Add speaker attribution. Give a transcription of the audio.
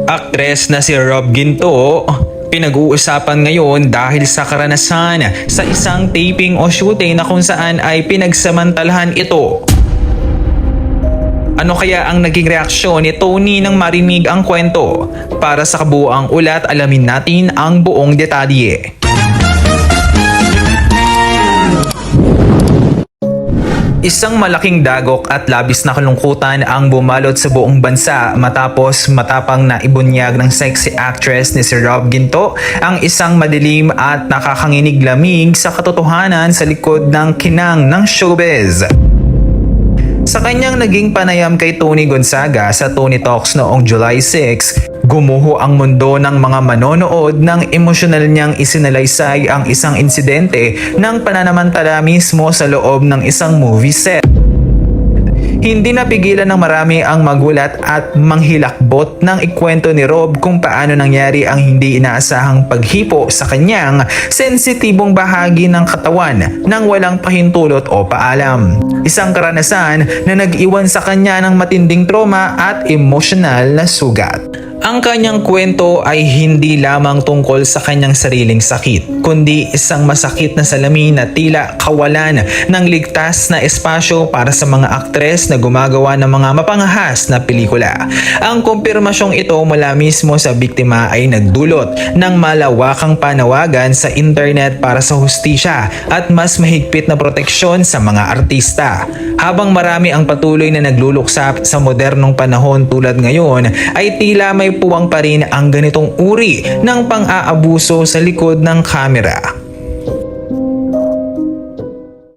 Speaker 1: Aktres na si Rob Ginto, pinag-uusapan ngayon dahil sa karanasan sa isang taping o shooting na kung saan ay pinagsamantalahan ito. Ano kaya ang naging reaksyon ni Tony nang marinig ang kwento? Para sa kabuuang ulat, alamin natin ang buong detalye. Isang malaking dagok at labis na kalungkutan ang bumalot sa buong bansa matapos matapang na ibunyag ng sexy actress ni si Rob Ginto ang isang madilim at nakakanginig lamig sa katotohanan sa likod ng kinang ng showbiz. Sa kanyang naging panayam kay Tony Gonzaga sa Tony Talks noong July 6, gumuho ang mundo ng mga manonood ng emosyonal niyang isinalaysay ang isang insidente ng pananamantala mismo sa loob ng isang movie set. Hindi napigilan ng marami ang magulat at manghilakbot ng ikwento ni Rob kung paano nangyari ang hindi inaasahang paghipo sa kanyang sensitibong bahagi ng katawan nang walang pahintulot o paalam. Isang karanasan na nag-iwan sa kanya ng matinding trauma at emosyonal na sugat. Ang kanyang kwento ay hindi lamang tungkol sa kanyang sariling sakit, kundi isang masakit na salamin na tila kawalan ng ligtas na espasyo para sa mga aktres na gumagawa ng mga mapangahas na pelikula. Ang kumpirmasyong ito mula mismo sa biktima ay nagdulot ng malawakang panawagan sa internet para sa hustisya at mas mahigpit na proteksyon sa mga artista. Habang marami ang patuloy na nagluluksap sa modernong panahon tulad ngayon, ay tila may puwang pa rin ang ganitong uri ng pang-aabuso sa likod ng kamera.